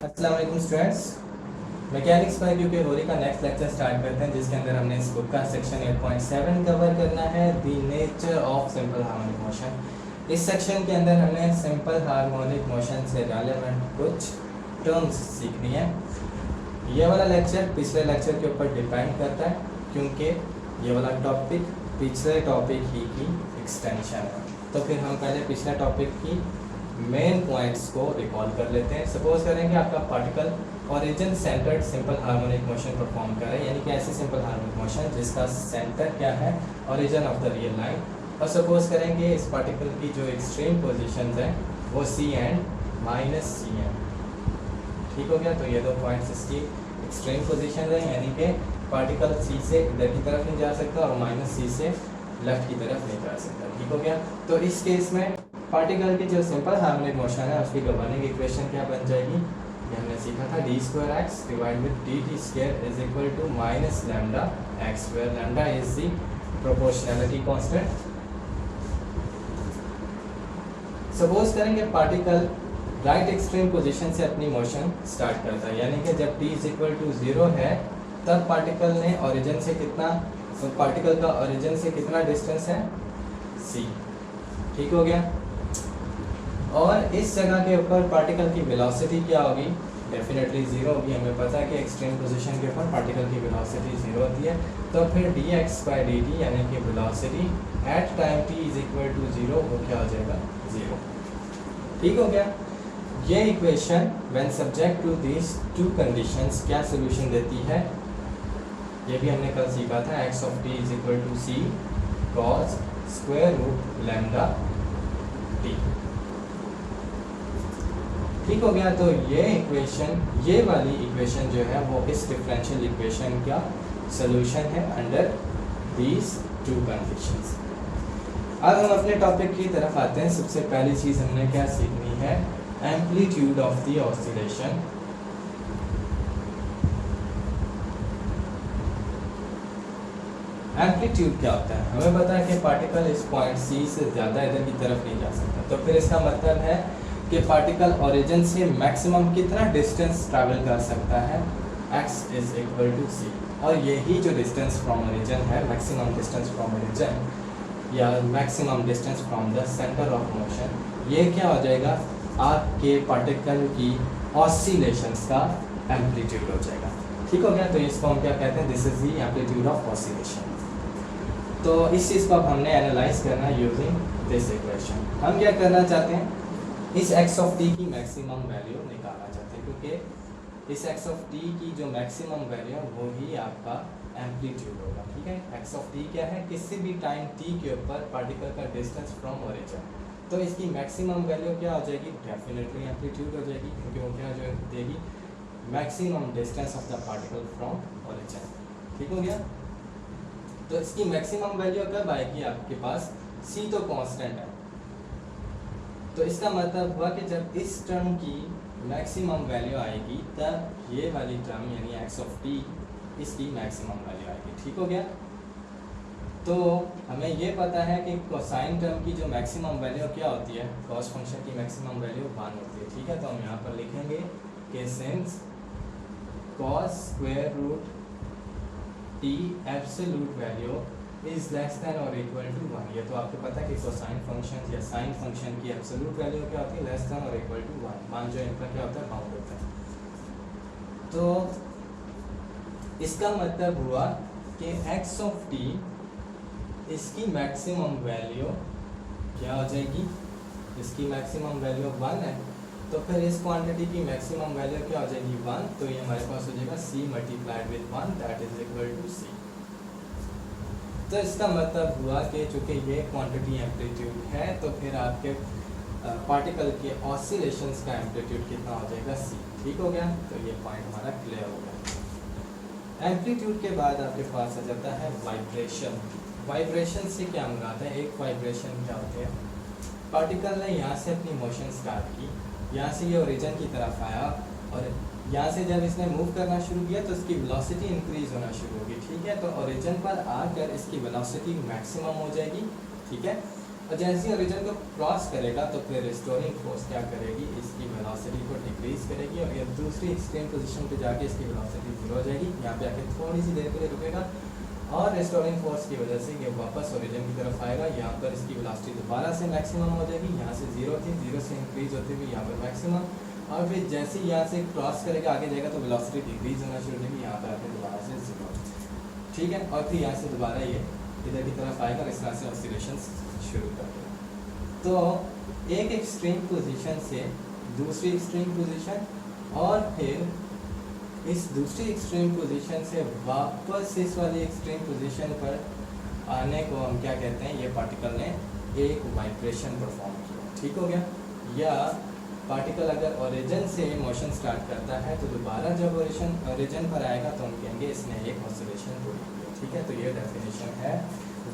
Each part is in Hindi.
अस्सलाम वालेकुम स्टूडेंट्स। मैकेनिक्स बाय क्यू के होरी का नेक्स्ट लेक्चर स्टार्ट करते हैं, जिसके अंदर हमने इस बुक का सेक्शन 8.7 कवर करना है, the nature of simple harmonic motion. इस सेक्शन के अंदर हमने सिंपल हार्मोनिक मोशन से रिलेवेंट कुछ टर्म्स सीखनी है। ये वाला लेक्चर पिछले लेक्चर के ऊपर डिपेंड करता है, क्योंकि ये वाला टॉपिक पिछले टॉपिक ही की एक्सटेंशन है। तो फिर हम पहले पिछले टॉपिक की मेन पॉइंट्स को रिकॉल कर लेते हैं। सपोज करेंगे आपका particle origin centred simple harmonic motion perform कर रहा है, यानी कि ऐसे सिंपल हार्मोनिक मोशन जिसका सेंटर क्या है, origin of the real line. और सपोज करेंगे इस पार्टिकल की जो एक्सट्रीम पोजीशंस हैं वो सी एंड माइनस सी एंड। ठीक हो गया। तो ये दो पॉइंट्स इसकी एक्सट्रीम पोजीशन है, यानी कि पार्टिकल सी से इधर की तरफ नहीं जा सकता और माइनस सी से लेफ्ट की तरफ नहीं जा सकता। ठीक हो गया। तो इस केस में पार्टिकल की जो सिंपल हार्मोनिक मोशन है उसकी गवर्निंग इक्वेशन क्या बन जाएगी, ये हमने सीखा था, D square X divide with D T square is equal to minus lambda X square. Lambda is the proportionality constant. Suppose करेंगे पार्टिकल राइट एक्सट्रीम पोजीशन से अपनी मोशन स्टार्ट करता है, यानी कि जब टी इज इक्वल टू 0 है तब पार्टिकल ने ओरिजिन से कितना, पार्टिकल का ओरिजिन से कितना डिस्टेंस है, सी। ठीक हो गया। और इस जगह के ऊपर पार्टिकल की वेलोसिटी क्या होगी, डेफिनेटली 0 होगी। हमें पता है कि एक्सट्रीम पोजीशन के ऊपर पार्टिकल की वेलोसिटी 0 होती है। तो फिर dx/dt यानी कि velocity at time t is equal to 0 वो क्या हो जाएगा, 0। ठीक हो गया। ये equation when subject to this two conditions क्या सोल्यूशन देती है, ये भी हमने कल सीखा था, x of t is equal to c cos square root lambda t। ठीक हो गया। तो ये इक्वेशन, ये वाली इक्वेशन जो है वो इस डिफरेंशियल इक्वेशन का सॉल्यूशन है अंडर दीज टू कंडीशंस। अब हम अपने टॉपिक की तरफ आते हैं। सबसे पहली चीज़ हमने क्या सीखनी है, amplitude of the oscillation. Amplitude क्या होता है, हमें पता है कि पार्टिकल इस पॉइंट सी से ज़्यादा इधर की तरफ नहीं जा सकता। तो फिर इसका मतलब है कि पार्टिकल ओरिजिन से मैक्सिमम कितना डिस्टेंस ट्रैवल कर सकता है, x is equal to c। और यही जो डिस्टेंस फ्रॉम ओरिजिन है, मैक्सिमम डिस्टेंस फ्रॉम ओरिजिन या maximum distance from the centre of motion, ये क्या हो जाएगा, आपके पार्टिकल की ऑसिलेशंस का एम्पलीट्यूड हो जाएगा। ठीक हो गया। तो इसको हम क्या कहते हैं, this is the amplitude of oscillation. तो इस चीज़ को अब हमने एनालाइज करना यूजिंग दिस इक्वेशन। हम क्या करना चाहते हैं, इस x ऑफ t की मैक्सिमम वैल्यू निकालना चाहते हैं, क्योंकि इस x ऑफ t की जो मैक्सिमम वैल्यू है वो ही आपका एम्पलीट्यूड होगा। ठीक है। x ऑफ t क्या है, किसी भी टाइम t के ऊपर पार्टिकल का डिस्टेंस फ्रॉम ओरिजिन। तो इसकी मैक्सिमम वैल्यू क्या हो जाएगी, डेफिनेटली एम्पलीट्यूड हो जाएगी, क्योंकि वो क्या जो देगी, maximum distance of the particle from origin. ठीक हो गया। तो इसकी मैक्सिमम वैल्यू कब आएगी आपके पास, c तो कांस्टेंट है, तो इसका मतलब हुआ कि जब इस टर्म की मैक्सिमम वैल्यू आएगी तब ये वाली टर्म यानी x ऑफ t इसकी मैक्सिमम वैल्यू आएगी। ठीक हो गया। तो हमें ये पता है कि कोसाइन टर्म की जो मैक्सिमम वैल्यू क्या होती है, कॉस फंक्शन की मैक्सिमम वैल्यू 1 होती है। ठीक है। तो हम यहाँ पर लिखेंगे कि since cos square root t absolute value is less than और इक्वल टू 1। ये तो आपको पता है कि कोसाइन फंक्शन या साइन फंक्शन की एब्सोल्यूट वैल्यू क्या होती है, लेस देन और इक्वल टू 1। मान जो इनका क्या होता है, बाउंड होता है। तो इसका मतलब हुआ कि x ऑफ t इसकी मैक्सिमम वैल्यू क्या हो जाएगी, इसकी मैक्सिमम वैल्यू 1 है, तो फिर इस क्वांटिटी की मैक्सिमम वैल्यू क्या हो जाएगी, 1। तो ये हमारे पास हो जाएगा c multiplied with 1 that is equal to c। तो इसका मतलब हुआ कि चूँकि ये क्वांटिटी एम्पलीट्यूड है, तो फिर आपके पार्टिकल के ऑसिलेशंस का एम्पलीट्यूड कितना हो जाएगा, c। ठीक हो गया। तो ये पॉइंट हमारा क्लियर हो गया। एम्पलीट्यूड के बाद आपके पास आ जाता है वाइब्रेशन। वाइब्रेशन से क्या मुराद है, एक वाइब्रेशन क्या होती है, पार्टिकल ने यहाँ से अपनी मोशन स्टार्ट की, यहाँ से ये ओरिजिन की तरफ आया और यहाँ से जब इसने मूव करना शुरू किया तो इसकी वेलोसिटी इंक्रीज होना शुरू होगी। ठीक है। तो ओरिजिन पर आकर इसकी वेलोसिटी मैक्सिमम हो जाएगी। ठीक है। और जैसे ही ओरिजिन को क्रॉस करेगा तो फिर रिस्टोरिंग फोर्स क्या करेगी, इसकी वेलोसिटी को डिक्रीज करेगी और ये दूसरी एक्सट्रीम पोजीशन पे जाके इसकी वेलोसिटी जीरो हो जाएगी, यहाँ पे आके थोड़ी सी देर के लिए रुकेगा और रिस्टोरिंग फोर्स की वजह से ये वापस ओरिजिन की तरफ आएगा। यहाँ पर इसकी वेलोसिटी दोबारा से मैक्सिमम हो जाएगी, यहाँ से जीरो थी, जीरो से इंक्रीज होती हुई यहाँ पर मैक्सिमम, और फिर जैसे ही यहाँ से क्रॉस करेगा आगे जाएगा तो वेलोसिटी डिक्रीज होना शुरू हो जाएगी, यहाँ पर आके दोबारा से जीरो, ठीक है। और फिर यहाँ से दोबारा ये इधर की तरफ आएगा और इस तरह से ऑसिलेशन शुरू कर देगा। तो एक एक्सट्रीम पोजीशन से दूसरी एक्सट्रीम पोजीशन और फिर इस दूसरी एक्सट्रीम पोजीशन से वापस इस वाली एक्सट्रीम पोजीशन पर आने को हम क्या कहते हैं, ये पार्टिकल ने एक वाइब्रेशन परफॉर्म किया, ठीक हो गया। या पार्टिकल अगर ओरिजिन से मोशन स्टार्ट करता है तो दोबारा जब ओरिजिन पर आएगा तो हम कहेंगे इसने एक ऑसिलेशन पूरी की, ठीक है। तो ये डेफिनेशन है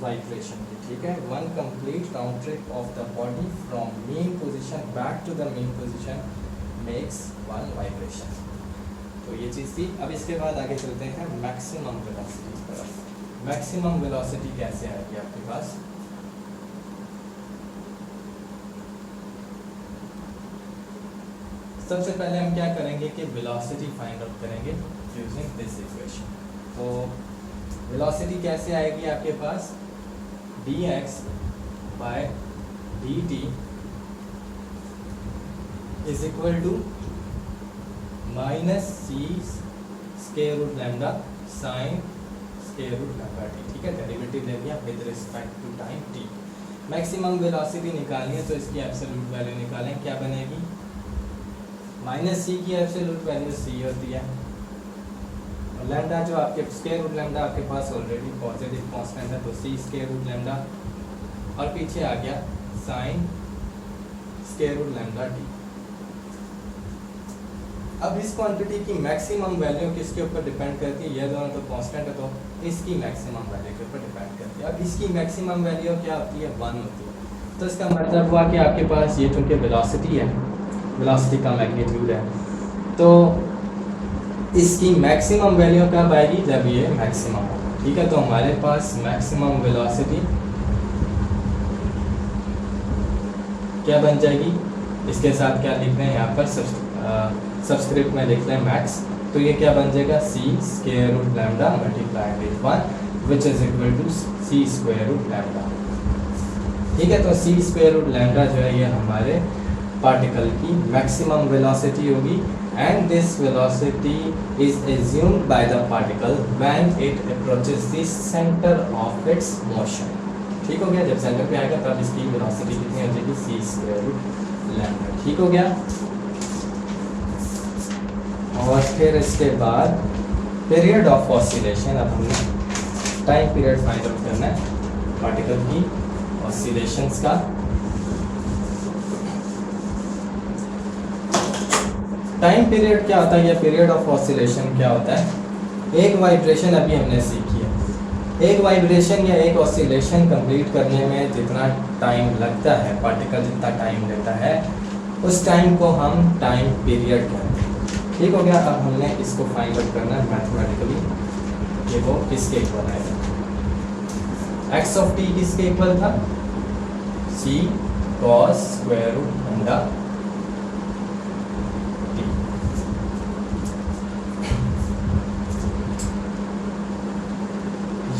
वाइब्रेशन की, ठीक है। One complete round trip of the body from mean position back to the mean position makes one vibration. तो ये चीज़ थी। अब इसके बाद आगे चलते हैं मैक्सिमम वेलोसिटी की तरफ। मैक्सिमम वेलोसिटी कैसे आएगी आपके पास, सबसे पहले हम क्या करेंगे कि वेलोसिटी फाइंड आउट करेंगे यूजिंग दिस इक्वेशन। तो वेलोसिटी कैसे आएगी आपके पास, dx by dt is equal to minus C square root lambda sine square root lambda T, ठीक है। डेरिवेटिव ले लिया with respect to time t। Maximum velocity निकालनी है तो इसकी एब्सोल्यूट वैल्यू निकालें, क्या बनेगी, माइनस सी की एब्सोल्यूट वैल्यू सी होती है और लैम्डा जो आपके स्क्वायर रूट लैम्डा आपके पास ऑलरेडी पॉजिटिव कांस्टेंट है तो सी स्क्वायर रूट लैम्डा और पीछे आ गया sine square root lambda T. अब इस क्वांटिटी की मैक्सिमम वैल्यू किसके ऊपर डिपेंड करती है, ये दोनों तो कांस्टेंट है तो इसकी मैक्सिमम वैल्यू के ऊपर डिपेंड करती है। अब इसकी मैक्सिमम वैल्यू क्या होती है, 1 होती है। तो इसका मतलब हुआ कि आपके पास ये चूँकि वेलोसिटी है, वेलोसिटी का मैग्नीट्यूड है, तो इसकी मैक्सिमम वैल्यू कब आएगी, जब ये मैक्सिमम हो, ठीक है। तो हमारे पास मैक्सिमम वेलोसिटी क्या बन जाएगी, इसके साथ क्या लिख रहे हैं यहाँ पर सबस्क्रिप्ट में लिख रहे हैं मैक्स, तो ये क्या बन जाएगा, C square root lambda multiplied with 1 which is equal to C square root lambda, ठीक है। तो सी स्क्वायर रूट लैम्डा जो है ये हमारे पार्टिकल की मैक्सिमम वेलोसिटी होगी and this velocity is assumed by the particle when it approaches the center of its motion, ठीक हो गया। जब सेंटर पे आएगा तब इसकी वेलोसिटी कितनी हो जाएगी, सी स्क्वायर रूट लैम्डा, ठीक हो गया। और फिर इसके बाद पीरियड ऑफ ऑसिलेशन, अब हमने टाइम पीरियड फाइंड आउट करना है पार्टिकल की ऑसिलेशंस का। टाइम पीरियड क्या होता है या पीरियड ऑफ ऑसिलेशन क्या होता है, एक वाइब्रेशन अभी हमने सीखी है, एक वाइब्रेशन या एक ऑसिलेशन कंप्लीट करने में जितना टाइम लगता है, पार्टिकल जितना टाइम लेता है उस टाइम को हम टाइम पीरियड कहते हैं, ठीक हो गया। अब हमने इसको फाइंड आउट करना है मैथमेटिकली, ये वो किसके इक्वल आएगा, एक्स ऑफ टी किसके इक्वल था, C cos square root lambda T.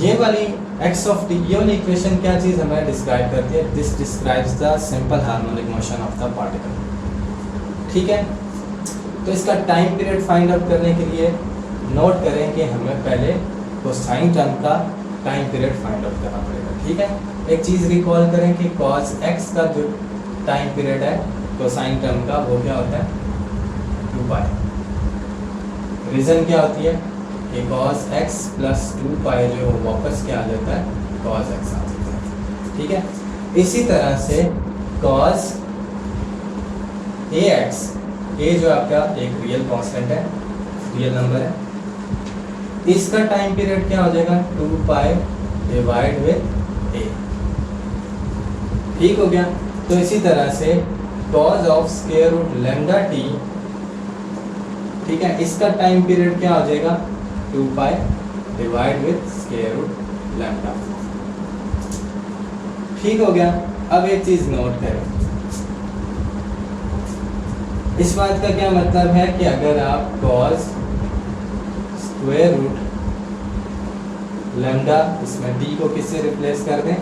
ये वाली एक्स ऑफ टी, ये वाली इक्वेशन क्या चीज़ हमें डिस्क्राइब करती है, this describes the simple harmonic motion of the particle, ठीक है। तो इसका टाइम पीरियड फाइंड आउट करने के लिए नोट करें कि हमें पहले कोसाइन टर्म का टाइम पीरियड फाइंड आउट करना पड़ेगा, ठीक है। एक चीज़ रिकॉल करें कि cos x का जो टाइम पीरियड है कोसाइन टर्म का वो क्या होता है, 2 रीज़न क्या होती है कि cos x प्लस 2 जो वापस क्या आ जाता है, cos x आ जाता है, ठीक है। इसी तरह से cos ax, ए जो आपका एक रियल कांस्टेंट है, रियल नंबर है, इसका टाइम पीरियड क्या हो जाएगा, 2 डिवाइड विद ए, ठीक हो गया। तो इसी तरह से cos of square root lambda T, ठीक है, इसका टाइम पीरियड क्या हो जाएगा, 2 divide with square root lambda, ठीक हो गया। अब एक चीज नोट करें, इस बात का क्या मतलब है कि अगर आप cos स्क्वायर रूट लैम्डा, इसमें t को किससे रिप्लेस कर दें,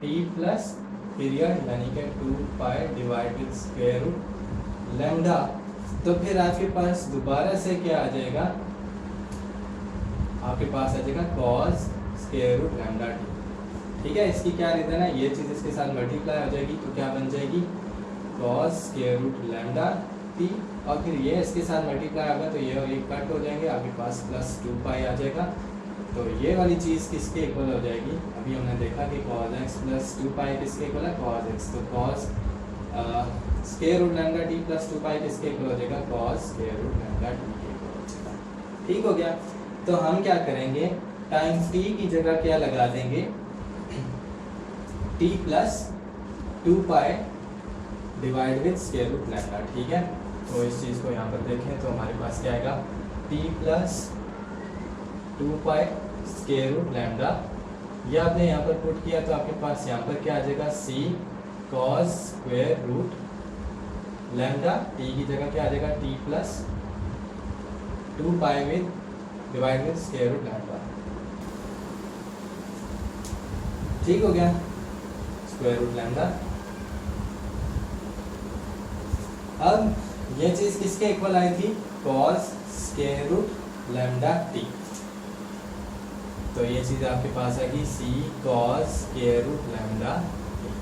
t प्लस पीरियड यानी कि 2 pi divide with square root lambda, तो फिर आपके पास दोबारा से क्या आ जाएगा, आपके पास आ जाएगा cos square root lambda t। ठीक है, इसकी क्या रीजन है, ये चीज़ इसके साथ मल्टीप्लाई हो जाएगी तो क्या बन जाएगी cos square root lambda t, और फिर ये इसके साथ मल्टीप्लाई होगा तो ये और ये कट हो जाएंगे, आपके पास प्लस 2 पाई आ जाएगा। तो ये वाली चीज़ किसके इक्वल हो जाएगी, अभी हमने देखा कि cos x प्लस 2 पाई किसके इक्वल है, cos x, तो cos square root lambda t plus 2 pi किसके इक्वल हो जाएगा, cos square root lambda t के इक्वल हो जाएगा। ठीक हो गया, तो हम क्या करेंगे, टाइम t की जगह क्या लगा देंगे, t plus 2 pi divide with square root lambda. ठीक है, तो इस चीज़ को यहाँ पर देखें तो हमारे पास क्या आएगा, t plus 2 pi square root lambda, ये आपने यहाँ पर पुट किया तो आपके पास यहाँ पर क्या आ जाएगा, c cos square root lambda, t की जगह क्या आ जाएगा, t plus 2 pi with divide with square root lambda. ठीक हो गया, स्क्वायर रूट लैम्डा। अब ये चीज किसके इक्वल आई थी, cos square root lambda t, तो ये चीज आपके पास आएगी c cos square root lambda t,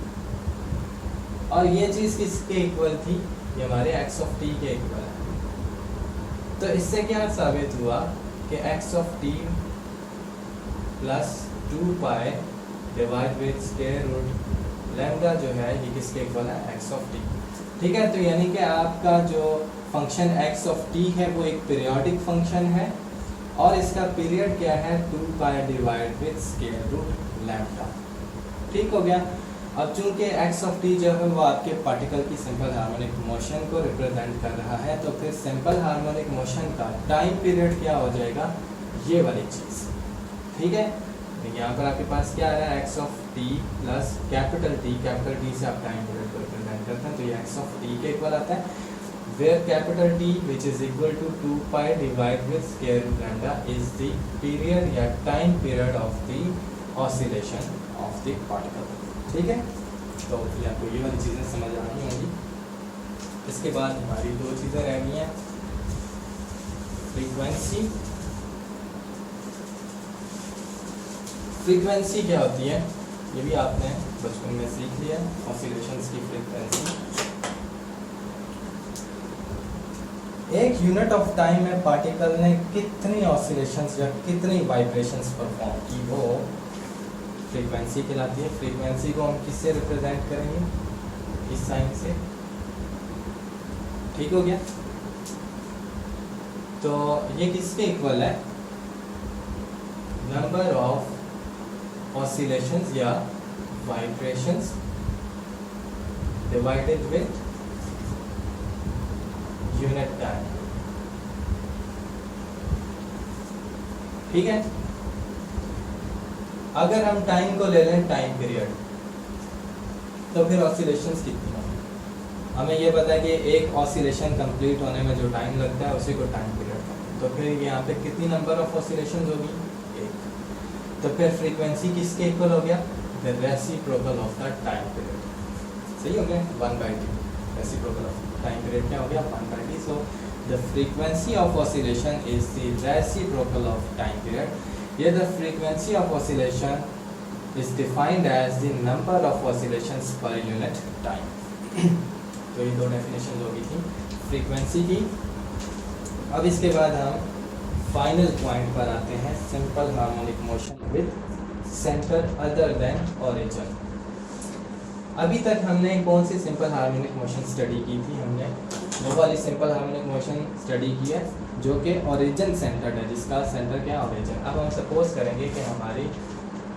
और ये चीज किसके इक्वल थी, ये हमारे x ऑफ t के इक्वल है। तो इससे क्या साबित हुआ कि x of t plus 2 pi divide with square root lambda जो है ये किसके इक्वल है, x ऑफ t। ठीक है, तो यानी कि आपका जो फंक्शन x ऑफ t है वो एक पीरियोडिक फंक्शन है और इसका पीरियड क्या है, 2 pi divide with square root lambda. ठीक हो गया। अब चूंकि x ऑफ t जो है वो आपके पार्टिकल की सिंपल हार्मोनिक मोशन को रिप्रेजेंट कर रहा है, तो फिर सिंपल हार्मोनिक मोशन का टाइम पीरियड क्या हो जाएगा, ये वाली चीज़। ठीक है, यहाँ पर आपके पास क्या आ रहा है, x of t plus capital T से आप टाइम पीरियड को रिप्रेजेंट करते हैं, तो ये x ऑफ t के इक्वल आता है, where capital T which is equal to 2 pi divided with square root lambda is the period या time period of the oscillation of the particle। ठीक है, तो ये आपको ये वाली चीज़ें समझ आनी होंगी। इसके बाद हमारी दो चीज़ें रह गई हैं, फ्रीक्वेंसी। फ्रीक्वेंसी क्या होती है, ये भी आपने बचपन में सीख लिया, ऑसिलेशंस की फ्रीक्वेंसी। एक यूनिट ऑफ टाइम में पार्टिकल ने कितनी ऑसिलेशंस या कितनी वाइब्रेशंस परफॉर्म की वो फ्रीक्वेंसी कहलाती है। फ्रीक्वेंसी को हम किससे रिप्रेजेंट करेंगे, इस साइन से। ठीक हो गया, तो ये किसके इक्वल है, नंबर ऑफ ऑसिलेशंस या vibrations divided with unit time. ठीक है, अगर हम टाइम को ले लें, टाइम पीरियड, तो फिर ऑसिलेशंस कितनी होंगी, हमें ये पता है कि एक ऑसिलेशन कंप्लीट होने में जो टाइम लगता है उसी को टाइम पीरियड कहते हैं। तो फिर यहाँ पे कितनी नंबर ऑफ ऑसिलेशंस होगी, एक। तो फिर फ्रीक्वेंसी किसके इक्वल हो गया, the reciprocal of the time period. सही हो गया, 1/t। Reciprocal of time period क्या हो गया, 1/t। So the frequency of oscillation is the reciprocal of time period. ये the frequency of oscillation is defined as the number of oscillations per unit time. तो ये दो डेफिनेशन हो गई थी फ्रीक्वेंसी की। अब इसके बाद हम फाइनल पॉइंट पर आते हैं, simple harmonic motion with centre other than origin. अभी तक हमने कौन सी सिंपल हार्मोनिक मोशन स्टडी की थी, हमने वो वाली सिंपल हार्मोनिक मोशन स्टडी की है जो कि ओरिजिन सेंटर्ड है, जिसका सेंटर क्या है, ओरिजिन। अब हम सपोज करेंगे कि हमारी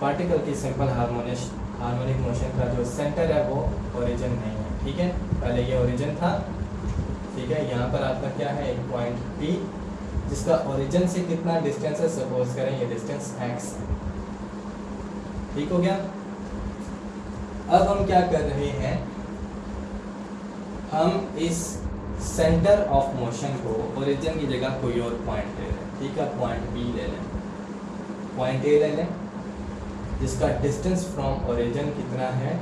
पार्टिकल की सिंपल हार्मोनिक मोशन का जो सेंटर है वो ओरिजिन नहीं है। ठीक है, पहले ये ओरिजिन था। ठीक है, यहाँ पर आपका क्या है, एक पॉइंट P जिसका ओरिजिन से कितना डिस्टेंस है, सपोज करें ये डिस्टेंस x है। ठीक हो गया। अब हम क्या कर रहे हैं, हम इस सेंटर ऑफ मोशन को ओरिजिन की जगह कोई और पॉइंट ले लें, ठीक है, पॉइंट बी ले लें, पॉइंट ए ले लें, जिसका डिस्टेंस फ्रॉम ओरिजिन कितना है,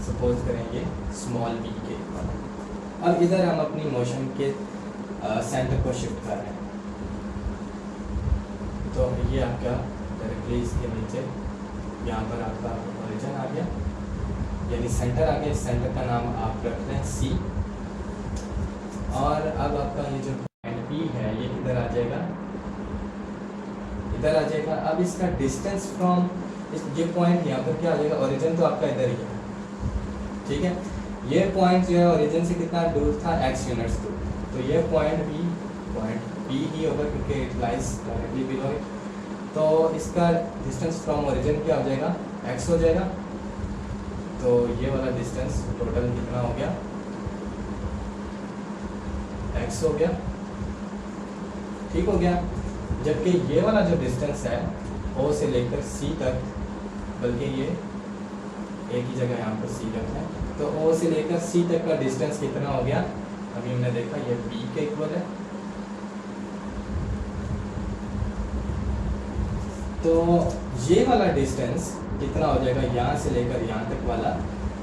सपोज करेंगे स्मॉल बी के। अब इधर हम अपनी मोशन के सेंटर को शिफ्ट कर रहे हैं, तो ये आपका डायरेक्टली इसके नीचे यहाँ पर आपका ओरिजिन आ गया, यानी सेंटर आ गया। इस सेंटर का नाम आप रखते हैं सी, और अब आपका ये जो पॉइंट पी है ये किधर आ जाएगा, इधर आ जाएगा। अब इसका डिस्टेंस फ्रॉम ये पॉइंट यहाँ पर क्या आ जाएगा, ओरिजिन तो आपका इधर ही है, ठीक है। ये पॉइंट जो है ओरिजिन से कितना दूर था, x यूनिट्स दूर, तो ये पॉइंट बी ही होगा क्योंकि it lies directly below it. तो इसका डिस्टेंस फ्रॉम ओरिजिन क्या हो जाएगा, x हो जाएगा। तो ये वाला डिस्टेंस टोटल कितना हो गया, x हो गया, ठीक हो गया। जबकि ये वाला जो डिस्टेंस है O से लेकर C तक, बल्कि ये एक ही जगह यहाँ पर C रखना है, तो O से लेकर C तक का डिस्टेंस कितना हो गया, अभी हमने देखा ये B के इक्वल है। तो ये वाला डिस्टेंस कितना हो जाएगा, यहाँ से लेकर यहाँ तक वाला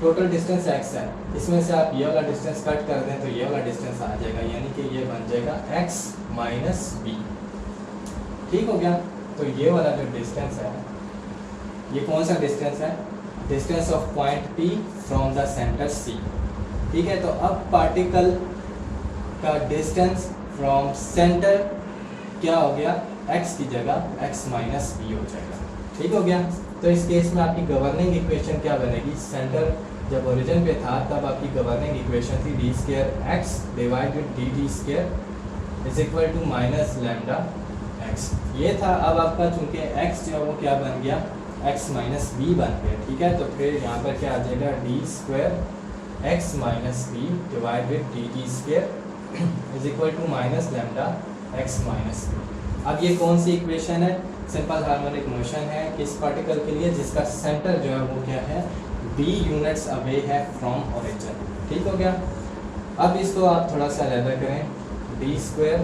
टोटल डिस्टेंस x है, इसमें से आप ये वाला डिस्टेंस कट कर दें तो ये वाला डिस्टेंस आ जाएगा, यानी कि ये बन जाएगा x माइनस बी, ठीक हो गया। तो ये वाला जो डिस्टेंस है, ये कौन सा डिस्टेंस है, distance of point P from the centre C, ठीक है। तो अब पार्टिकल का डिस्टेंस फ्रॉम सेंटर क्या हो गया, x की जगह x माइनस बी हो जाएगा, ठीक हो गया। तो इस केस में आपकी गवर्निंग इक्वेशन क्या बनेगी, सेंटर जब ओरिजिन पे था तब आपकी गवर्निंग इक्वेशन थी D square X divide with D T square is equal to minus lambda X, ये था। अब आपका चूंकि x जो है वो क्या बन गया, x माइनस बी बन गया, ठीक है। तो फिर यहाँ पर क्या आ जाएगा, D square X minus B divide with D T square is equal to minus lambda X minus B. अब ये कौन सी इक्वेशन है, सिंपल हार्मोनिक मोशन है किस पार्टिकल के लिए, जिसका सेंटर जो है वो क्या है, b यूनिट्स अवे है फ्रॉम ओरिजिन, ठीक हो गया। अब इसको आप थोड़ा सा अलग करें, D square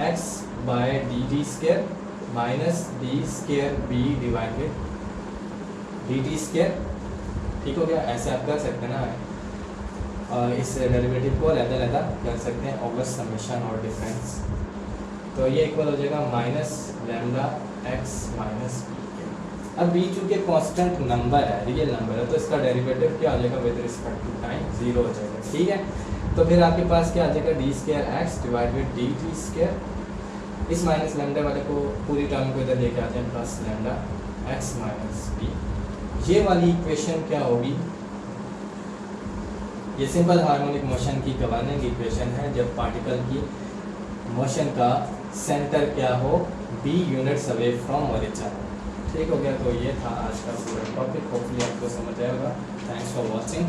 X by D T square minus D square B divide with D T square, ठीक हो गया। ऐसे आप कर सकते हैं ना, और इस डेरिवेटिव को अलग कर सकते हैं ओवर समेशन और डिफरेंस, तो ये इक्वल हो जाएगा minus lambda X minus B के। अब बी चूँकि कांस्टेंट नंबर है, रियल नंबर है, तो इसका डेरिवेटिव क्या हो जाएगा विद रिस्पेक्ट टू टाइम, 0 हो जाएगा, ठीक है। तो फिर आपके पास क्या आ जाएगा, D square X divide with D T square, इस माइनस लैम्डा वाले को पूरी टर्म को इधर लेके आते हैं, plus lambda X minus B. ये वाली इक्वेशन क्या होगी, ये सिंपल हार्मोनिक मोशन की गवर्निंग इक्वेशन है जब पार्टिकल की मोशन का सेंटर क्या हो, b units away from origin, ठीक हो गया। तो ये था आज का पूरा टॉपिक, होपफुली आपको समझ आएगा। Thanks for watching.